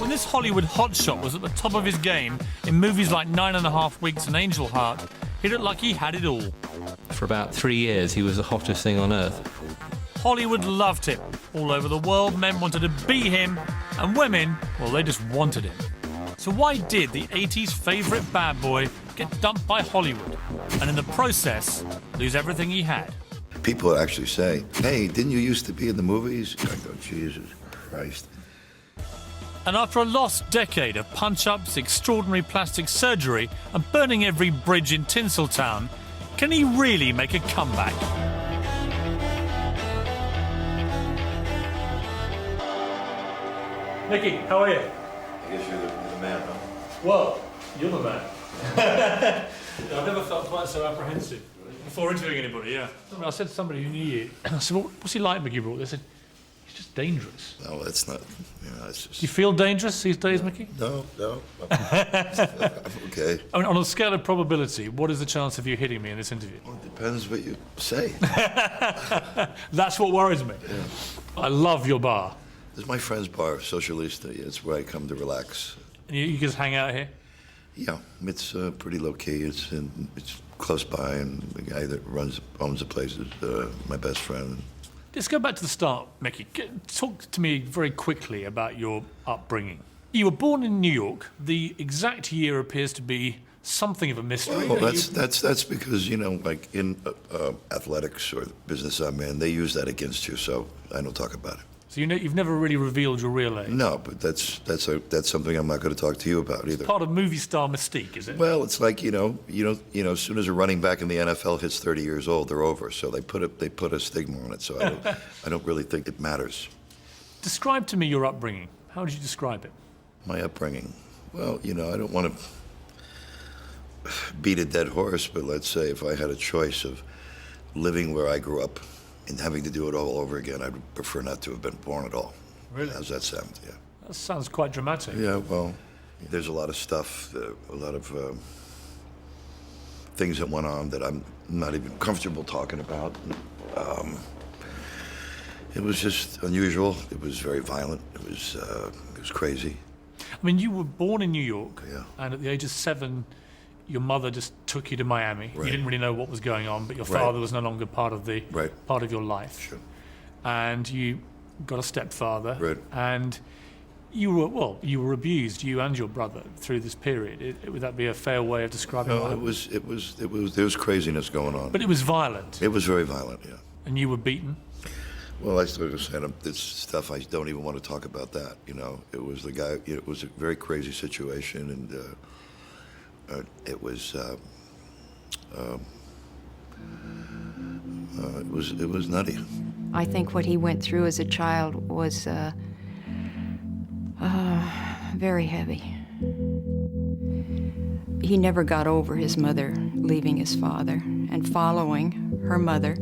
When this Hollywood hotshot was at the top of his game in movies like 9.5 Weeks and Angel Heart, he looked like he had it all. For about 3 years, he was the hottest thing on earth. Hollywood loved him. All over the world, men wanted to be him, and women, well, they just wanted him. So why did the 80s favourite bad boy get dumped by Hollywood, and in the process, lose everything he had? People actually say, hey, didn't you used to be in the movies? I go, Jesus Christ. And after a lost decade of punch-ups, extraordinary plastic surgery, and burning every bridge in Tinseltown, can he really make a comeback? Mickey, how are you? I guess you're the man, huh? Well, you're the man. I've never felt quite so apprehensive before interviewing anybody, yeah. I said to somebody who knew you, I said, well, what's he like, Mickey Rourke? They said, he's just dangerous. No, that's not, it's just... Do you feel dangerous these days, Mickey? No. I'm okay. I mean, on a scale of probability, what is the chance of you hitting me in this interview? Well, it depends what you say. That's what worries me. Yeah. I love your bar. This is my friend's bar, Socialista. It's where I come to relax. And you just hang out here? Yeah, it's pretty low-key. It's close by, and the guy that owns the place is my best friend. Let's go back to the start, Mickey. Talk to me very quickly about your upbringing. You were born in New York. The exact year appears to be something of a mystery. Well, that's because, you know, like in athletics or the business I'm in, they use that against you, so I don't talk about it. So you've never really revealed your real age? No, but that's something I'm not going to talk to you about either. It's part of movie star mystique, is it? Well, it's like, you know, as soon as a running back in the NFL hits 30 years old, they're over. So they put a stigma on it. So I don't really think it matters. Describe to me your upbringing. How would you describe it? My upbringing. Well, you know, I don't want to beat a dead horse, but let's say if I had a choice of living where I grew up and having to do it all over again, I'd prefer not to have been born at all. Really? How's that sound? Yeah. That sounds quite dramatic. Yeah, well, there's a lot of stuff, a lot of things that went on that I'm not even comfortable talking about. It was just unusual. It was very violent. It was crazy. I mean, you were born in New York, Yeah. and at the age of 7, your mother just took you to Miami. Right. You didn't really know what was going on, but your Right. father was no longer part of part of your life. Sure. And you got a stepfather. Right. And you were abused, you and your brother, through this period. Would that be a fair way of describing No, it? there was craziness going on. But it was violent. It was very violent, yeah. And you were beaten. Well, I started saying this stuff. I don't even want to talk about that. You know, it was the guy. It was a very crazy situation, and it was nutty. I think what he went through as a child was very heavy. He never got over his mother leaving his father and following her mother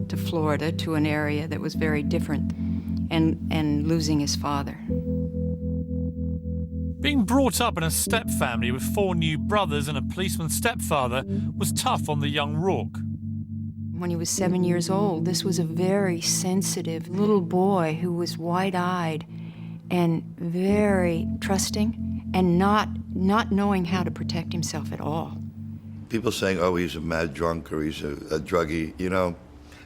to Florida, to an area that was very different, and losing his father. Being brought up in a step family with 4 new brothers and a policeman's stepfather was tough on the young Rourke. When he was 7 years old, this was a very sensitive little boy who was wide-eyed and very trusting and not knowing how to protect himself at all. People saying, "Oh, he's a mad drunk or he's a druggie," you know,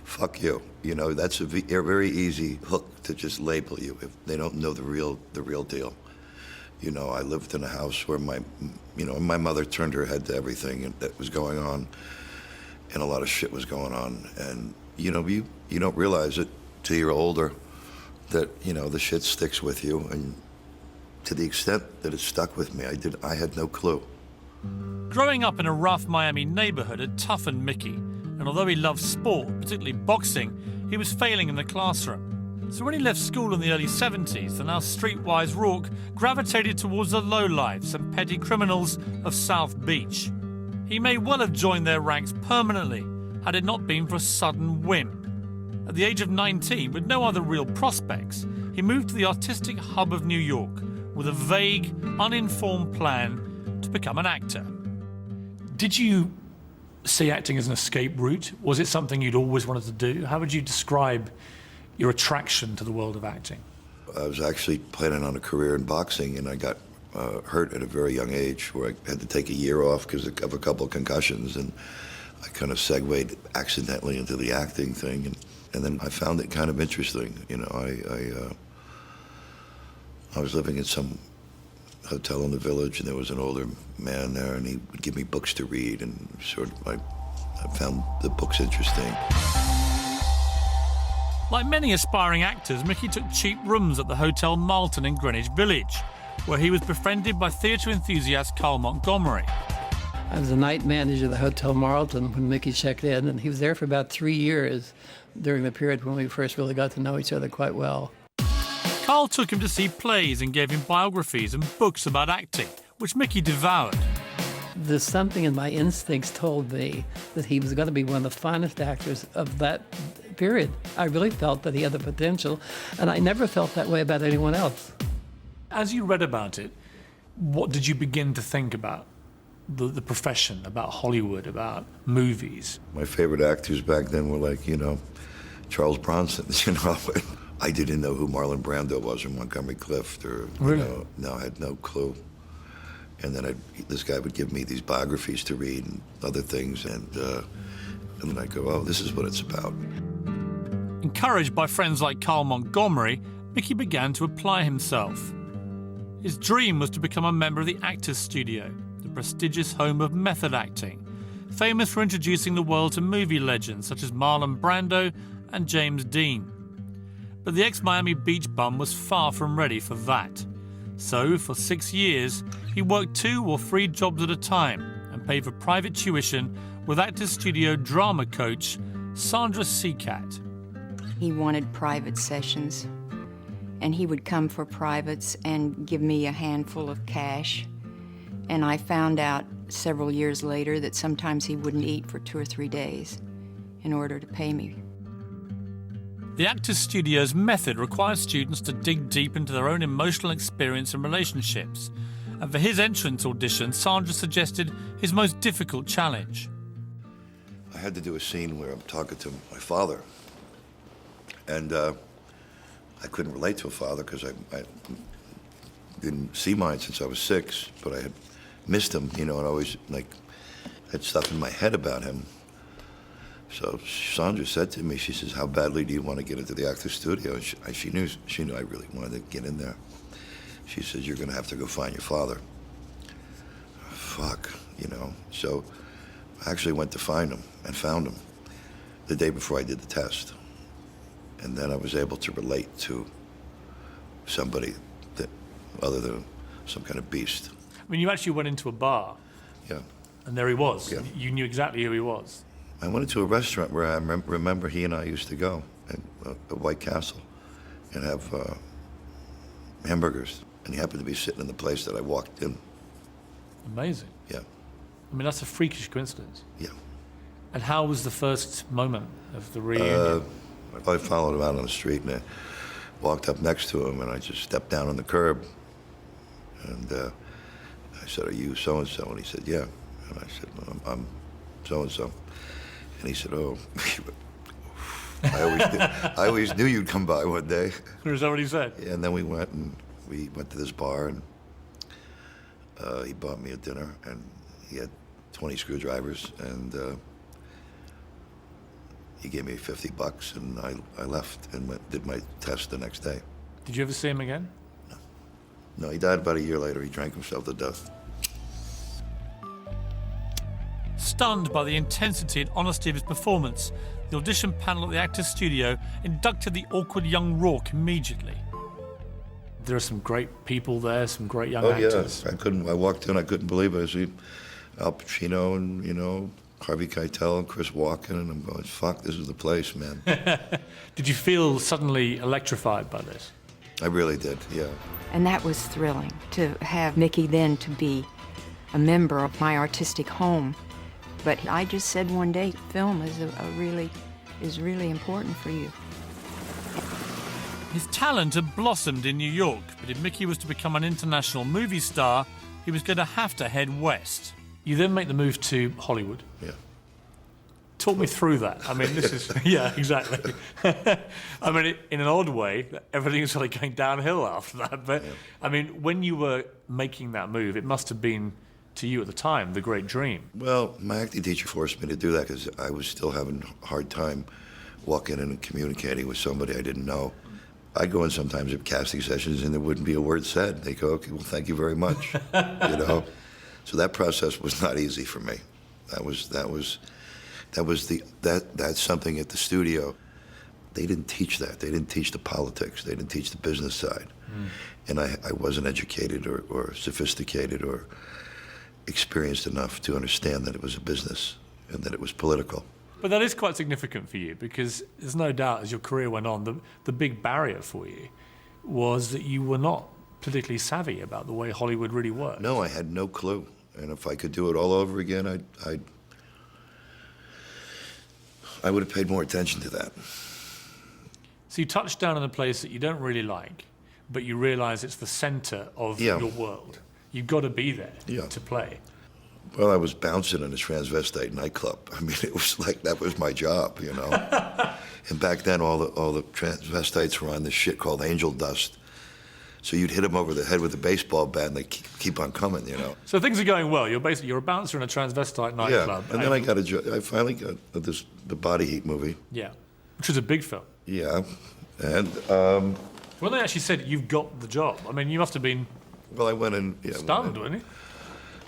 fuck you. You know, that's a very easy hook to just label you if they don't know the real deal. You know, I lived in a house where my mother turned her head to everything that was going on, and a lot of shit was going on. And, you know, you don't realize it till you're older that, you know, the shit sticks with you. And to the extent that it stuck with me, I had no clue. Growing up in a rough Miami neighborhood had toughened Mickey, and although he loved sport, particularly boxing, he was failing in the classroom. So when he left school in the early 70s, the now streetwise Rourke gravitated towards the lowlifes and petty criminals of South Beach. He may well have joined their ranks permanently had it not been for a sudden whim. At the age of 19, with no other real prospects, he moved to the artistic hub of New York with a vague, uninformed plan to become an actor. Did you see acting as an escape route? Was it something you'd always wanted to do? How would you describe your attraction to the world of acting? I was actually planning on a career in boxing, and I got hurt at a very young age where I had to take a year off because of a couple of concussions, and I kind of segued accidentally into the acting thing, and then I found it kind of interesting. You know, I was living in some hotel in the village, and there was an older man there, and he would give me books to read, and sort of I found the books interesting. Like many aspiring actors, Mickey took cheap rooms at the Hotel Marlton in Greenwich Village, where he was befriended by theatre enthusiast Carl Montgomery. I was the night manager of the Hotel Marlton when Mickey checked in, and he was there for about 3 years during the period when we first really got to know each other quite well. Carl took him to see plays and gave him biographies and books about acting, which Mickey devoured. There's something in my instincts told me that he was going to be one of the finest actors of that period. I really felt that he had the potential, and I never felt that way about anyone else. As you read about it, what did you begin to think about the profession, about Hollywood, about movies? My favorite actors back then were like, you know, Charles Bronson, you know. I didn't know who Marlon Brando was or Montgomery Clift or, really? You know, no, I had no clue. And then this guy would give me these biographies to read and other things, and then I'd go, oh, this is what it's about. Encouraged by friends like Carl Montgomery, Mickey began to apply himself. His dream was to become a member of the Actors Studio, the prestigious home of method acting, famous for introducing the world to movie legends such as Marlon Brando and James Dean. But the ex-Miami Beach bum was far from ready for that. So, for 6 years, he worked 2 or 3 jobs at a time and paid for private tuition with Actors Studio drama coach Sandra Seacat. He wanted private sessions, and he would come for privates and give me a handful of cash. And I found out several years later that sometimes he wouldn't eat for 2 or 3 days in order to pay me. The Actors Studio's method requires students to dig deep into their own emotional experience and relationships. And for his entrance audition, Sandra suggested his most difficult challenge. I had to do a scene where I'm talking to my father, and I couldn't relate to a father because I didn't see mine since I was 6, but I had missed him, you know, and I always had stuff in my head about him. So Sandra said to me, she says, how badly do you want to get into the Actors Studio? And she knew I really wanted to get in there. She says, you're going to have to go find your father. Fuck, you know. So I actually went to find him and found him the day before I did the test. And then I was able to relate to somebody that, other than some kind of beast. I mean, you actually went into a bar. Yeah. And there he was. Yeah. You knew exactly who he was. I went into a restaurant where I remember he and I used to go, at White Castle, and have hamburgers. And he happened to be sitting in the place that I walked in. Amazing. Yeah. I mean, that's a freakish coincidence. Yeah. And how was the first moment of the reunion? I followed him out on the street, and I walked up next to him, and I just stepped down on the curb. And I said, are you so-and-so? And he said, yeah. And I said, well, I'm so-and-so. And he said, oh, I always knew you'd come by one day. Is that what he said? Yeah, and then we went to this bar, and he bought me a dinner, and he had 20 screwdrivers, and he gave me $50, and I left and did my test the next day. Did you ever see him again? No, he died about a year later. He drank himself to death. Stunned by the intensity and honesty of his performance, the audition panel at the Actors Studio inducted the awkward young Rourke immediately. There are some great people there, some great young actors. Yeah. I walked in, I couldn't believe it. I see Al Pacino and, you know, Harvey Keitel and Chris Walken, and I'm going, fuck, this is the place, man. Did you feel suddenly electrified by this? I really did, yeah. And that was thrilling, to have Mickey then to be a member of my artistic home. But I just said one day, film is really important for you. His talent had blossomed in New York, but if Mickey was to become an international movie star, he was going to have to head west. You then make the move to Hollywood. Yeah. Talk me through that. I mean, this is... Yeah, exactly. I mean, in an odd way, everything's sort of going downhill after that. But, I mean, when you were making that move, it must have been, to you at the time, the great dream. Well, my acting teacher forced me to do that because I was still having a hard time walking in and communicating with somebody I didn't know. I'd go in sometimes at casting sessions and there wouldn't be a word said. They go, okay, well, thank you very much, you know? So that process was not easy for me. That's something at the studio. They didn't teach that. They didn't teach the politics. They didn't teach the business side. And I wasn't educated or sophisticated or experienced enough to understand that it was a business and that it was political. But that is quite significant for you because there's no doubt as your career went on, the big barrier for you was that you were not particularly savvy about the way Hollywood really worked. No, I had no clue. And if I could do it all over again, I would have paid more attention to that. So you touched down on a place that you don't really like, but you realize it's the center of your world. You've got to be there to play. Well, I was bouncing in a transvestite nightclub. I mean, it was like that was my job, you know. And back then, all the transvestites were on this shit called angel dust. So you'd hit them over the head with a baseball bat, and they keep on coming, you know. So things are going well. You're a bouncer in a transvestite nightclub. Yeah, and then I got a job. I finally got the Body Heat movie. Yeah, which was a big film. Yeah, and when they actually said you've got the job, I mean, you must have been. Well, I went in. Yeah, stunned, weren't you?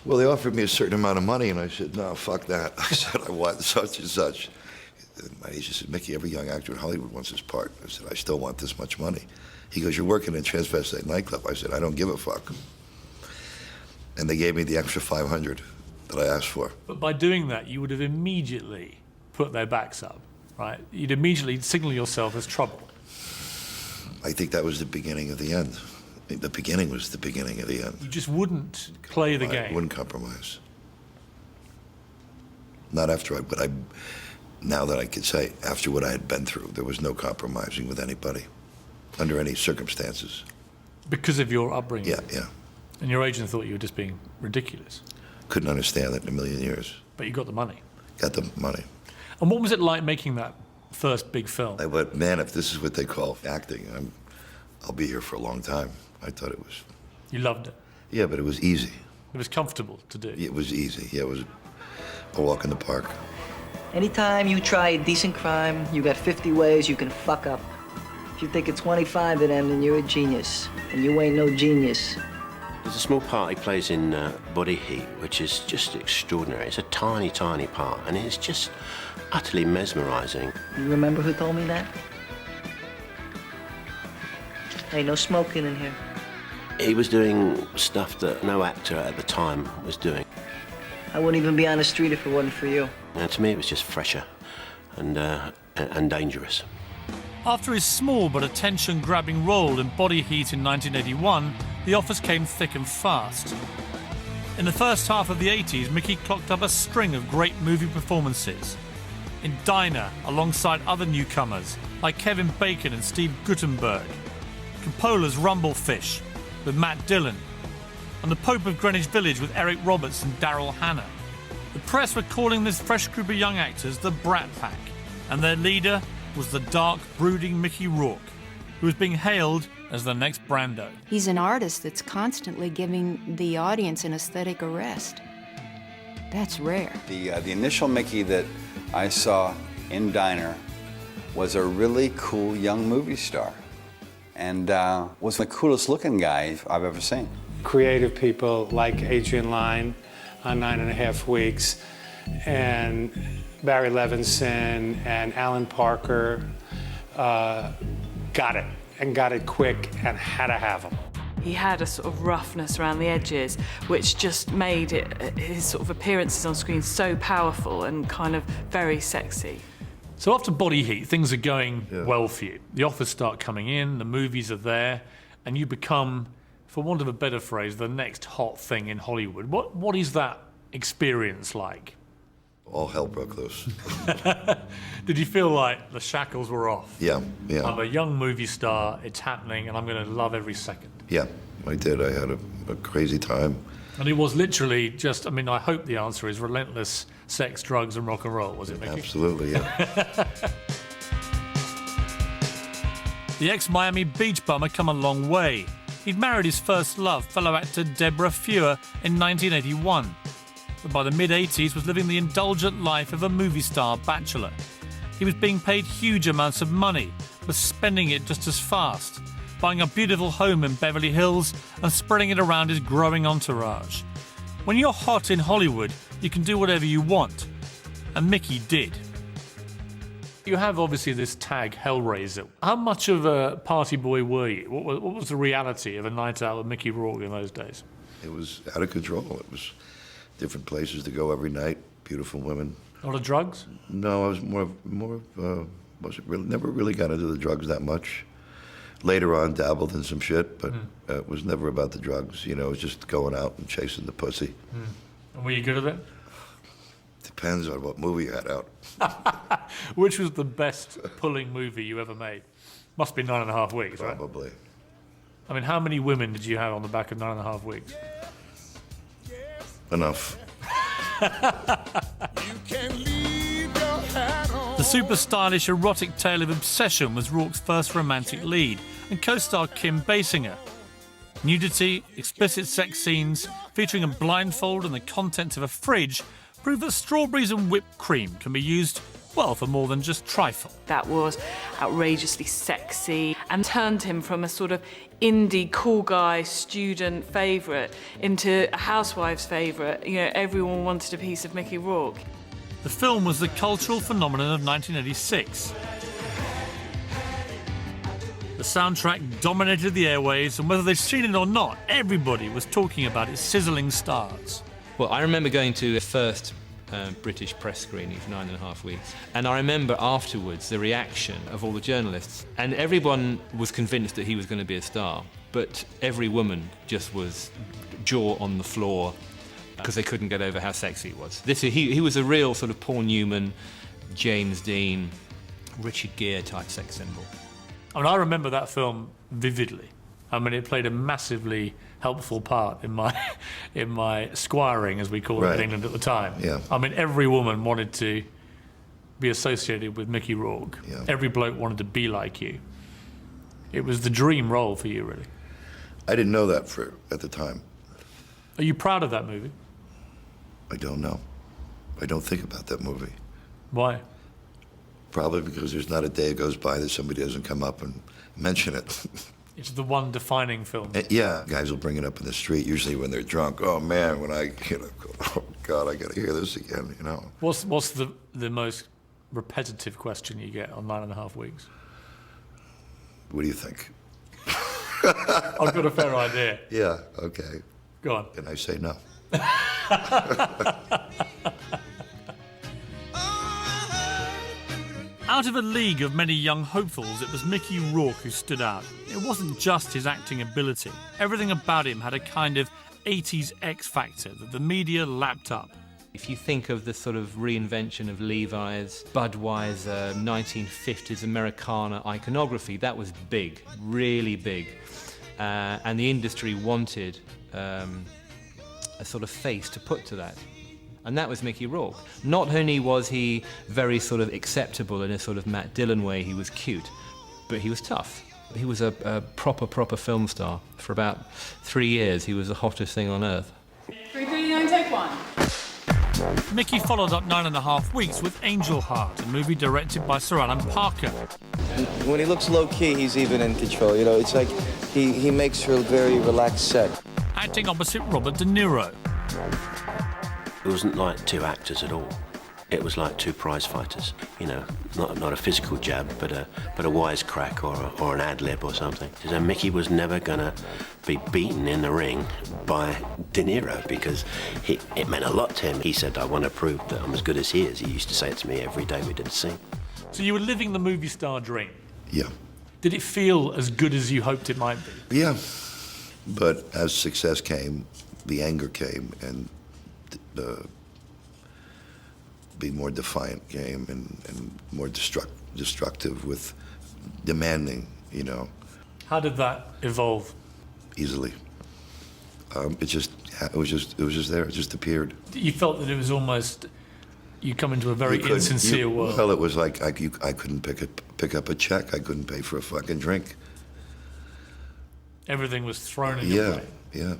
Well, they offered me a certain amount of money, and I said, no, fuck that. I said, I want such and such. And my agent said, Mickey, every young actor in Hollywood wants this part. I said, I still want this much money. He goes, you're working in a transvestite nightclub. I said, I don't give a fuck. And they gave me the extra $500 that I asked for. But by doing that, you would have immediately put their backs up, right? You'd immediately signal yourself as trouble. I think that was the beginning of the end. The beginning was the beginning of the end. You just wouldn't play the game. I wouldn't compromise. Not after now that I could say, after what I had been through, there was no compromising with anybody, under any circumstances. Because of your upbringing? Yeah. And your agent thought you were just being ridiculous? Couldn't understand that in a million years. But you got the money? Got the money. And what was it like making that first big film? I went, man, if this is what they call acting, I'll be here for a long time. I thought it was... You loved it? Yeah, but it was easy. It was comfortable to do? It was easy. Yeah, it was a walk in the park. Anytime you try a decent crime, you got 50 ways you can fuck up. If you think it's 25 of them, then you're a genius. And you ain't no genius. There's a small part he plays in Body Heat, which is just extraordinary. It's a tiny, tiny part, and it's just utterly mesmerizing. You remember who told me that? Hey, no smoking in here. He was doing stuff that no actor at the time was doing. I wouldn't even be on the street if it wasn't for you. And to me, it was just fresher and dangerous. After his small but attention-grabbing role in Body Heat in 1981, the offers came thick and fast. In the first half of the 80s, Mickey clocked up a string of great movie performances. In Diner, alongside other newcomers like Kevin Bacon and Steve Guttenberg. Coppola's Rumblefish with Matt Dillon, and The Pope of Greenwich Village with Eric Roberts and Daryl Hannah. The press were calling this fresh group of young actors the Brat Pack, and their leader was the dark, brooding Mickey Rourke, who was being hailed as the next Brando. He's an artist that's constantly giving the audience an aesthetic arrest. That's rare. The initial Mickey that I saw in Diner was a really cool young movie star, and was the coolest looking guy I've ever seen. Creative people like Adrian Lyne on 9.5 Weeks, and Barry Levinson and Alan Parker got it, and got it quick, and had to have him. He had a sort of roughness around the edges, which just made his sort of appearances on screen so powerful and kind of very sexy. So after Body Heat, things are going well for you. The offers start coming in, the movies are there, and you become, for want of a better phrase, the next hot thing in Hollywood. What is that experience like? All hell broke loose. Did you feel like the shackles were off? Yeah. I'm a young movie star, it's happening, and I'm going to love every second. Yeah, I did. I had a crazy time. And it was literally just, I mean, I hope the answer is relentless sex, drugs, and rock and roll, was it, Mickey? Absolutely, yeah. The ex-Miami Beach bum had come a long way. He'd married his first love, fellow actor Deborah Fewer, in 1981. But by the mid-80s was living the indulgent life of a movie star bachelor. He was being paid huge amounts of money, but spending it just as fast, buying a beautiful home in Beverly Hills and spreading it around his growing entourage. When you're hot in Hollywood, you can do whatever you want. And Mickey did. You have obviously this tag, Hellraiser. How much of a party boy were you? What was the reality of a night out with Mickey Rourke in those days? It was out of control. It was different places to go every night, beautiful women. A lot of drugs? No, I was wasn't really, never really got into the drugs that much. Later on, dabbled in some shit, but it was never about the drugs. You know, it was just going out and chasing the pussy. And were you good at it? Depends on what movie you had out. Which was the best pulling movie you ever made? Must be 9.5 Weeks, right? Probably. I mean, how many women did you have on the back of 9.5 Weeks? Enough. The super stylish erotic tale of obsession was Rourke's first romantic lead, and co-star Kim Basinger. Nudity, explicit sex scenes, featuring a blindfold and the contents of a fridge, prove that strawberries and whipped cream can be used, well, for more than just trifle. That was outrageously sexy and turned him from a sort of indie cool guy student favourite into a housewife's favourite. You know, everyone wanted a piece of Mickey Rourke. The film was the cultural phenomenon of 1986. The soundtrack dominated the airwaves, and whether they'd seen it or not, everybody was talking about its sizzling stars. Well, I remember going to the first British press screening for 9.5 Weeks, and I remember afterwards the reaction of all the journalists, and everyone was convinced that he was going to be a star, but every woman just was jaw on the floor because they couldn't get over how sexy he was. He was a real sort of Paul Newman, James Dean, Richard Gere type sex symbol. I mean, I remember that film vividly. I mean, it played a massively helpful part in my squiring, as we called it in England at the time. Yeah. I mean, every woman wanted to be associated with Mickey Rourke. Yeah. Every bloke wanted to be like you. It was the dream role for you, really. I didn't know that at the time. Are you proud of that movie? I don't know. I don't think about that movie. Why? Probably because there's not a day goes by that somebody doesn't come up and mention it. It's the one defining film. Yeah, guys will bring it up in the street, usually when they're drunk. Oh man, when oh God, I gotta hear this again, you know. What's the most repetitive question you get on 9.5 Weeks? What do you think? I've got a fair idea. Yeah, okay. Go on. And I say no. Out of a league of many young hopefuls, it was Mickey Rourke who stood out. It wasn't just his acting ability. Everything about him had a kind of 80s X factor that the media lapped up. If you think of the sort of reinvention of Levi's, Budweiser, 1950s Americana iconography, that was big, really big. And the industry wanted a sort of face to put to that. And that was Mickey Rourke. Not only was he very sort of acceptable in a sort of Matt Dillon way, he was cute, but he was tough. He was a proper film star. For about 3 years, he was the hottest thing on earth. 339, take one. Mickey followed up 9.5 Weeks with Angel Heart, a movie directed by Sir Alan Parker. When he looks low-key, he's even in control. You know, it's like he makes her a very relaxed set. Acting opposite Robert De Niro. It wasn't like two actors at all. It was like two prize fighters. You know, not a physical jab, but a wisecrack or an ad lib or something. So Mickey was never gonna be beaten in the ring by De Niro because it meant a lot to him. He said, "I want to prove that I'm as good as he is." He used to say it to me every day we did a scene. So you were living the movie star dream. Yeah. Did it feel as good as you hoped it might be? Yeah. But as success came, the anger came, and be more defiant came, and more destructive with demanding, you know. How did that evolve? Easily. It was just there. It just appeared. You felt that it was almost, you come into a very insincere world. Well, it was like I couldn't pick up a check. I couldn't pay for a fucking drink. Everything was thrown in your way. Yeah.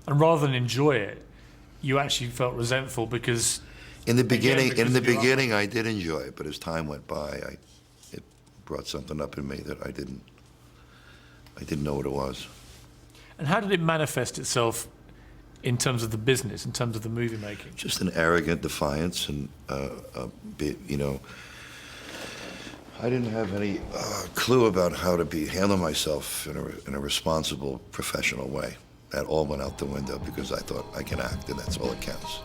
And rather than enjoy it, you actually felt resentful because... In the beginning, I did enjoy it, but as time went by, it brought something up in me that I didn't know what it was. And how did it manifest itself in terms of the business, in terms of the movie making? Just an arrogant defiance, and you know, I didn't have any clue about how to handle myself in a responsible, professional way. That all went out the window because I thought I can act, and that's all that counts.